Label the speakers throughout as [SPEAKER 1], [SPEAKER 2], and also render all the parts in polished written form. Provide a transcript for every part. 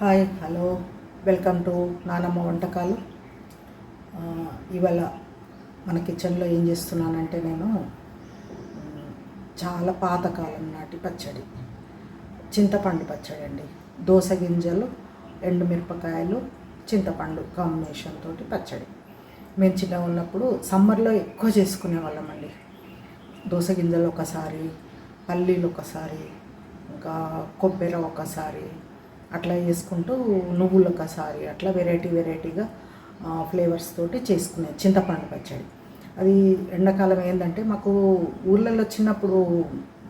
[SPEAKER 1] Hi hello welcome to నానమ్మ వంటకాలు. ఇవాళ మన కిచెన్లో ఏం చేస్తున్నానంటే నేను చాలా పాతకాలం నాటి పచ్చడి, చింతపండు పచ్చడి అండి. దోస గింజలు, ఎండుమిరపకాయలు, చింతపండు కాంబినేషన్ తోటి పచ్చడి. మేము చిన్నగా ఉన్నప్పుడు సమ్మర్లో ఎక్కువ చేసుకునే వాళ్ళమండి. దోస గింజలు ఒకసారి, పల్లీలు ఒకసారి, ఇంకా కొబ్బరి ఒకసారి, అట్లా చేసుకుంటూ నువ్వులు ఒకసారి, అట్లా వెరైటీగా ఫ్లేవర్స్ తోటి చేసుకునేది చింతపండు పచ్చడి. అది ఎండాకాలం ఏంటంటే మాకు ఊళ్ళల్లో చిన్నప్పుడు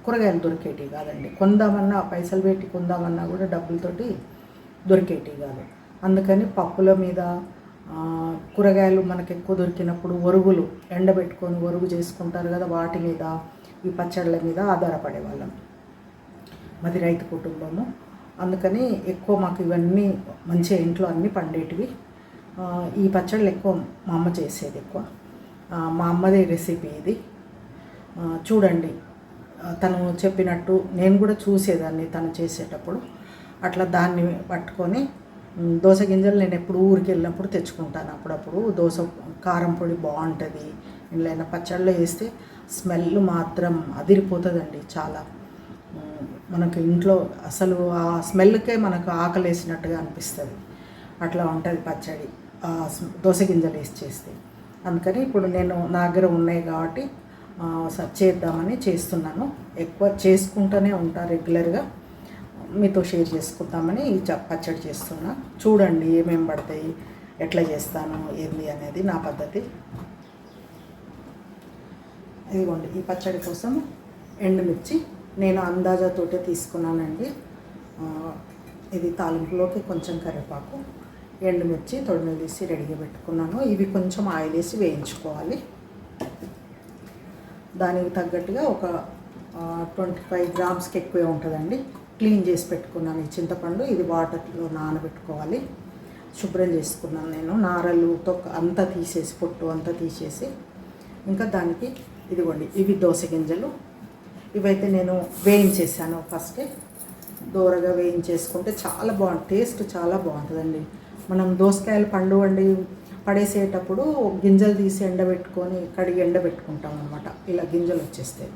[SPEAKER 1] కూరగాయలు దొరికేటివి కాదండి. కొందామన్నా పైసలు పెట్టి కొందామన్నా కూడా డబ్బులతోటి దొరికేటివి కాదు. అందుకని పప్పుల మీద కూరగాయలు మనకు ఎక్కువ దొరికినప్పుడు ఒరుగులు ఎండబెట్టుకొని ఒరుగు చేసుకుంటారు కదా, వాటి మీద ఈ పచ్చళ్ళ మీద ఆధారపడే వాళ్ళం. మాది రైతు కుటుంబము, అందుకని ఎక్కువ మాకు ఇవన్నీ మంచిగా ఇంట్లో అన్నీ పండేటివి. ఈ పచ్చళ్ళు ఎక్కువ మా అమ్మ చేసేది ఎక్కువ. మా అమ్మదే రెసిపీ ఇది. చూడండి, తను చెప్పినట్టు నేను కూడా చూసేదాన్ని తను చేసేటప్పుడు. అట్లా దాన్ని పట్టుకొని దోస గింజలు నేను ఎప్పుడు ఊరికి వెళ్ళినప్పుడు తెచ్చుకుంటాను. అప్పుడప్పుడు దోస కారం పొడి బాగుంటుంది, ఇంట్లో పచ్చళ్ళలో వేస్తే స్మెల్ మాత్రం అదిరిపోతుందండి. చాలా మనకు ఇంట్లో అసలు ఆ స్మెల్కే మనకు ఆకలేసినట్టుగా అనిపిస్తుంది. అట్లా ఉంటుంది పచ్చడి దోస గింజలు వేసి చేస్తే. అందుకని ఇప్పుడు నేను నా దగ్గర ఉన్నాయి కాబట్టి చేద్దామని చేస్తున్నాను. ఎక్కువ చేసుకుంటూనే ఉంటా రెగ్యులర్గా, మీతో షేర్ చేసుకుందామని ఈ పచ్చడి చేస్తున్నా. చూడండి ఏమేమి పడతాయి, ఎట్లా చేస్తాను ఏంది అనేది నా పద్ధతి. ఇదిగోండి, ఈ పచ్చడి కోసం ఎండుమిర్చి నేను అందాజాతోటే తీసుకున్నానండి. ఇది తాలింపులోకి కొంచెం కరివేపాకు, ఎండుమిర్చి తొడిమెలు తీసి రెడీగా పెట్టుకున్నాను. ఇవి కొంచెం ఆయిల్ వేసి వేయించుకోవాలి. దానికి తగ్గట్టుగా ఒక 25 గ్రామ్స్కి ఎక్కువే ఉంటుందండి. క్లీన్ చేసి పెట్టుకున్నాను ఈ చింతపండు. ఇది వాటర్లో నానబెట్టుకోవాలి. శుభ్రం చేసుకున్నాను నేను, నారలు తొక్క అంతా తీసేసి, పొట్టు అంతా తీసేసి. ఇంకా దానికి ఇదిగోండి, ఇవి దోస గింజలు. ఇవైతే నేను వేయించేసాను. ఫస్టే దూరగా వేయించేసుకుంటే చాలా బాగుంటుంది, టేస్ట్ చాలా బాగుంటుందండి. మనం దోసకాయలు పండు వండి పడేసేటప్పుడు గింజలు తీసి ఎండబెట్టుకొని కడిగి ఎండబెట్టుకుంటాం అనమాట. ఇలా గింజలు వచ్చేస్తాయి.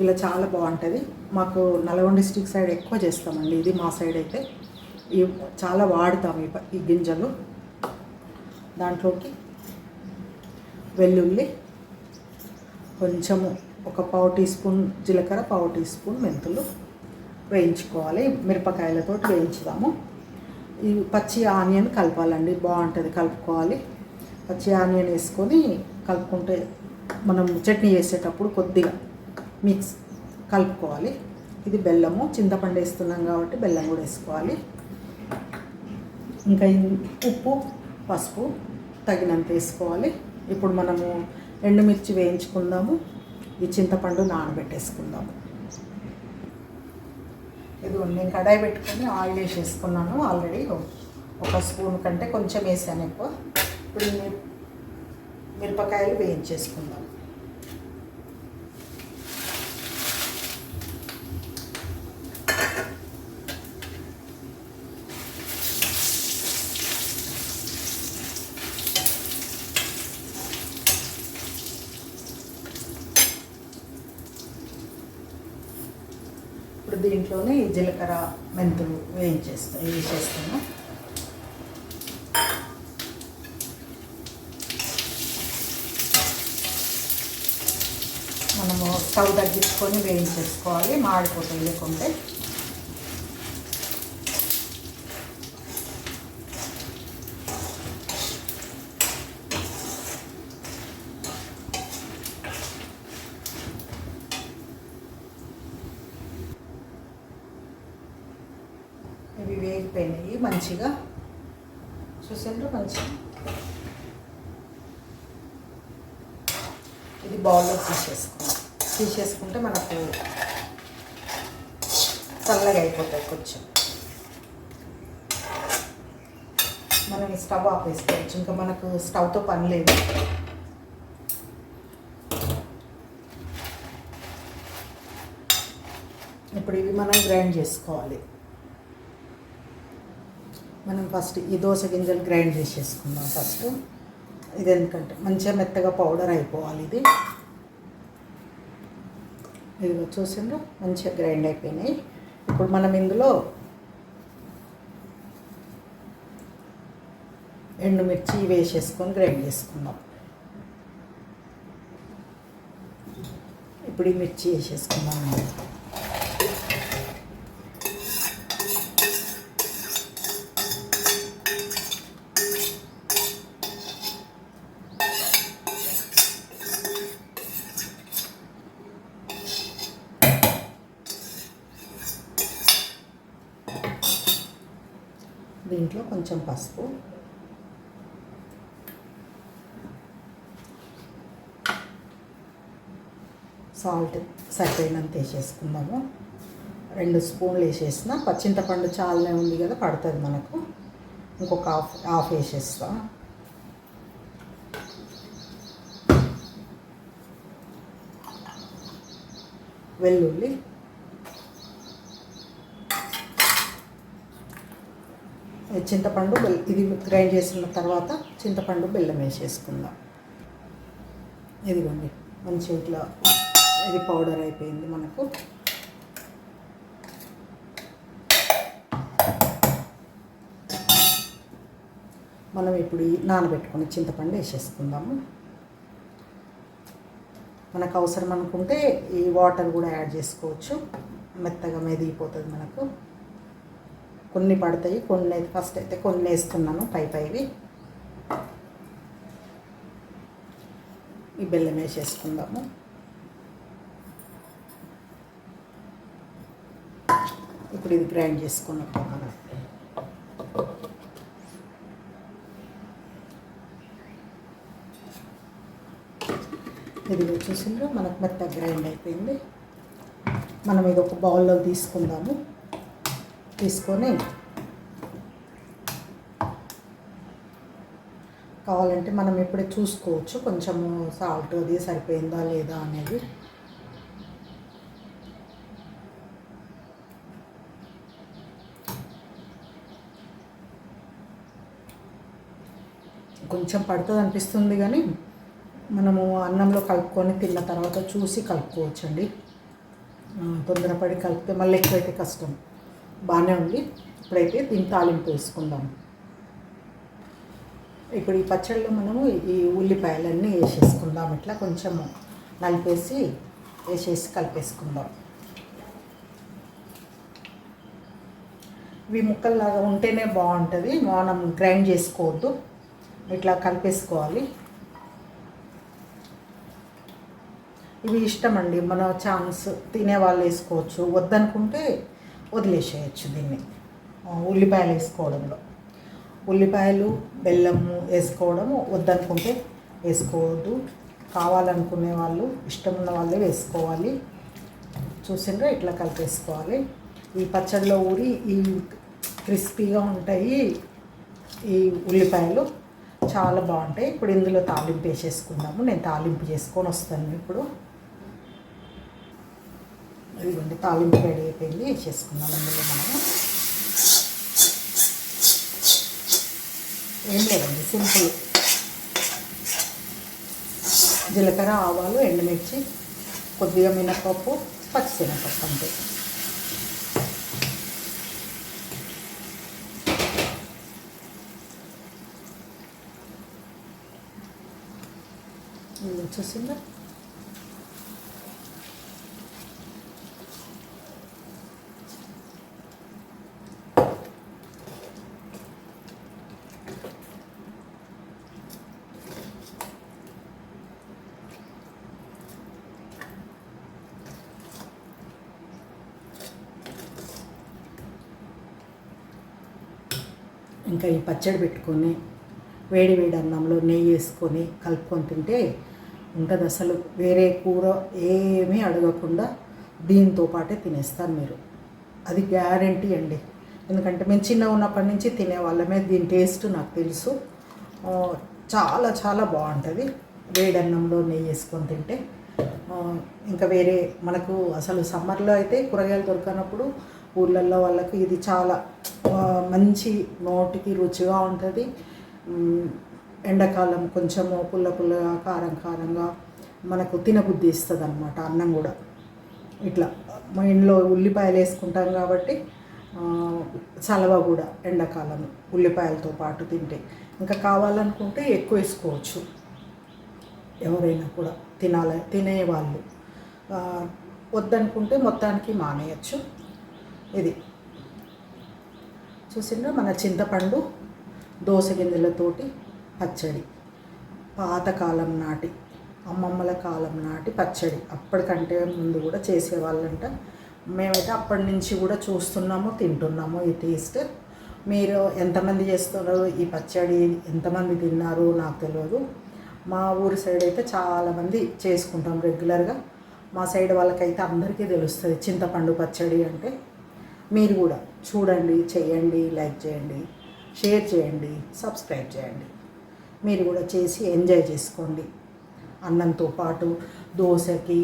[SPEAKER 1] ఇలా చాలా బాగుంటుంది. మాకు నల్గొండ డిస్ట్రిక్ట్ సైడ్ ఎక్కువ చేస్తామండి ఇది. మా సైడ్ అయితే చాలా వాడుతాం ఈ గింజలు. దాంట్లోకి వెల్లుల్లి, కొంచెము ఒక పావు టీ స్పూన్ జీలకర్ర, పావు టీ స్పూన్ మెంతులు వేయించుకోవాలి. మిరపకాయలతో వేయించుదాము. ఈ పచ్చి ఆనియన్ కలపాలండి, బాగుంటుంది, కలుపుకోవాలి. పచ్చి ఆనియన్ వేసుకొని కలుపుకుంటే మనం చట్నీ చేసేటప్పుడు కొద్దిగా మిక్స్ కలుపుకోవాలి. ఇది బెల్లము, చింతపండు వేస్తున్నాం కాబట్టి బెల్లం కూడా వేసుకోవాలి. ఇంకా ఉప్పు, పసుపు తగినంత వేసుకోవాలి. ఇప్పుడు మనము ఎండుమిర్చి వేయించుకుందాము, ఈ చింతపండు నానబెట్టేసుకుందాము. ఇదిగోండి, నేను కడాయి పెట్టుకొని ఆయిల్ వేసేసుకున్నాను ఆల్రెడీ. ఒక స్పూన్ కంటే కొంచెం వేసాను ఎక్కువ. ఇప్పుడు మిరపకాయలు వేయించేసుకుందాం. ఇప్పుడు దీంట్లోనే జీలకర్ర, మెంతులు వేసేస్తాను. మనము స్టవ్ తగ్గించుకొని వేయించేసుకోవాలి, మాడిపోతాయి లేకుంటే. ఇవి వేగిపోయినాయి మంచిగా, చూసిండ్రు మంచిగా. ఇది బౌల్లో తీసేసుకుంటే మనకు చల్లగా అయిపోతాయి కొంచెం. మనం స్టవ్ ఆపేసుకోవచ్చు, ఇంకా మనకు స్టవ్తో పని లేదు. ఇప్పుడు ఇవి మనం గ్రైండ్ చేసుకోవాలి. మనం ఫస్ట్ ఈ దోస గింజలు గ్రైండ్ చేసేసుకుందాం ఫస్ట్. ఇది ఎందుకంటే మంచిగా మెత్తగా పౌడర్ అయిపోవాలి. ఇది చూసిండ్రు మంచిగా గ్రైండ్ అయిపోయినాయి. ఇప్పుడు మనం ఇందులో ఎండుమిర్చి వేసేసుకొని గ్రైండ్ చేసుకుందాం. ఇప్పుడు ఈ మిర్చి వేసేసుకుందాం. దీంట్లో కొంచెం పసుపు, సాల్ట్ సరిపోయినంత వేసేసుకుందాము. 2 స్పూన్లు వేసేసిన. చింతపండు చాలానే ఉంది కదా, పడుతుంది మనకు. ఇంకొక హాఫ్ వేసేస్తా. వెల్లుల్లి, చింతపండు ఇది గ్రైండ్ చేసిన తర్వాత చింతపండు బెల్లం వేసేసుకుందాం. ఇదిగోండి మంచి ఇట్లా ఇది పౌడర్ అయిపోయింది మనకు. మనం ఇప్పుడు నానబెట్టుకుని చింతపండు వేసేసుకుందాము. మనకు అవసరం అనుకుంటే ఈ వాటర్ కూడా యాడ్ చేసుకోవచ్చు. మెత్తగా మెదిగిపోతుంది మనకు. కొన్ని పడతాయి, కొన్ని అయితే ఫస్ట్ అయితే కొన్ని వేస్తున్నాను పైవి. ఈ బెల్లం వేసేసుకుందాము. ఇప్పుడు ఇది గ్రైండ్ చేసుకున్నప్పుడు మనం ఇది చూసిండ్రు మనకు మెత్తగా గ్రైండ్ అయిపోయింది. మనం ఇది ఒక బౌల్లో తీసుకుందాము. తీసుకొని కావాలంటే మనం ఇప్పుడే చూసుకోవచ్చు కొంచెము సాల్ట్ అది సరిపోయిందా లేదా అనేది. కొంచెం పడుతుంది అనిపిస్తుంది, కానీ మనము అన్నంలో కలుపుకొని తిన్న తర్వాత చూసి కలుపుకోవచ్చండి. తొందరపడి కలిపితే మళ్ళీ ఎక్కువైతే కష్టం. బాగానే ఉంది. ఇప్పుడైతే దీన్ని తాలింపు వేసుకుందాం. ఇప్పుడు ఈ పచ్చడిలో మనము ఈ ఉల్లిపాయలన్నీ వేసేసుకుందాం. ఇట్లా కొంచెము నలిపేసి వేసేసి కలిపేసుకుందాం. ఇవి ముక్కల్లాగా ఉంటేనే బాగుంటుంది, మనం గ్రైండ్ చేసుకోవద్దు, ఇట్లా కలిపేసుకోవాలి. ఇవి ఇష్టం అండి, మన ఛాన్స్ తినేవాళ్ళు వేసుకోవచ్చు, వద్దనుకుంటే వదిలేసేయచ్చు దీన్ని. ఉల్లిపాయలు వేసుకోవడంలో ఉల్లిపాయలు బెల్లము వేసుకోవడము వద్దనుకుంటే వేసుకోవద్దు. కావాలనుకునే వాళ్ళు, ఇష్టం ఉన్న వాళ్ళే వేసుకోవాలి. చూసిండ్రా ఇట్లా కలిపేసుకోవాలి. ఈ పచ్చడిలో ఊరి ఈ క్రిస్పీగా ఉంటాయి ఈ ఉల్లిపాయలు, చాలా బాగుంటాయి. ఇప్పుడు ఇందులో తాలింపు వేసేసుకుందాము. నేను తాలింపు చేసుకొని వస్తాను ఇప్పుడు. ఇదిగోండి తాలింపు రెడీ అయిపోయింది, వేసేసుకుందాం. అందులో మనము ఏం లేదండి, సింపుల్. జీలకర్ర, ఆవాలు, ఎండుమిర్చి, కొద్దిగా మినపప్పు, పచ్చిశనగపప్పు అంతే. చూసిందా ఇంకా ఈ పచ్చడి పెట్టుకొని వేడి వేడి అన్నంలో నెయ్యి వేసుకొని కలుపుకొని తింటే ఉంటుంది అసలు. వేరే కూర ఏమీ అడగకుండా దీంతో పాటే తినేస్తారు మీరు, అది గ్యారంటీ అండి. ఎందుకంటే మేము చిన్నగా ఉన్నప్పటి నుంచి తినేవాళ్ళమే. దీని టేస్ట్ నాకు తెలుసు, చాలా చాలా బాగుంటుంది వేడి అన్నంలో నెయ్యి వేసుకొని తింటే. ఇంకా వేరే మనకు అసలు సమ్మర్లో అయితే కూరగాయలు దొరకనప్పుడు ఊళ్ళల్లో వాళ్ళకి ఇది చాలా మంచి నోటికి రుచిగా ఉంటుంది. ఎండాకాలం కొంచెము పుల్ల పుల్లగా కారం కారంగా మనకు తినబుద్ధి ఇస్తుంది అనమాట. అన్నం కూడా ఇట్లా మా ఇంట్లో ఉల్లిపాయలు వేసుకుంటాం కాబట్టి చలవ కూడా ఎండాకాలం ఉల్లిపాయలతో పాటు తింటే. ఇంకా కావాలనుకుంటే ఎక్కువ వేసుకోవచ్చు, ఎవరైనా కూడా తినేవాళ్ళు. వద్దనుకుంటే మొత్తానికి మానేయచ్చు. ఇది చూసిండ్రా మన చింతపండు దోస గింజలతోటి పచ్చడి. పాతకాలం నాటి అమ్మమ్మల కాలం నాటి పచ్చడి. అప్పటికంటే ముందు కూడా చేసేవాళ్ళంట. మేమైతే అప్పటి నుంచి కూడా చూస్తున్నాము, తింటున్నాము ఈ టేస్ట్. మీరు ఎంతమంది చేస్తున్నారు ఈ పచ్చడి, ఎంతమంది తిన్నారు నాకు తెలియదు. మా ఊరి సైడ్ అయితే చాలామంది చేసుకుంటాం రెగ్యులర్గా. మా సైడ్ వాళ్ళకైతే అందరికీ తెలుస్తుంది చింతపండు పచ్చడి అంటే. మీరు కూడా చూడండి, చేయండి, లైక్ చేయండి, షేర్ చేయండి, సబ్స్క్రైబ్ చేయండి. మీరు కూడా చేసి ఎంజాయ్ చేసుకోండి. అన్నంతో పాటు దోశకి,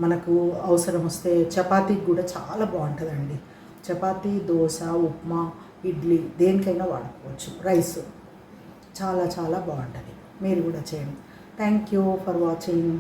[SPEAKER 1] మనకు అవసరం వస్తే చపాతీకి కూడా చాలా బాగుంటుందండి. చపాతీ, దోశ, ఉప్మా, ఇడ్లీ దేనికైనా వాడుకోవచ్చు. రైస్ చాలా చాలా బాగుంటుంది. మీరు కూడా చేయండి. Thank you for watching.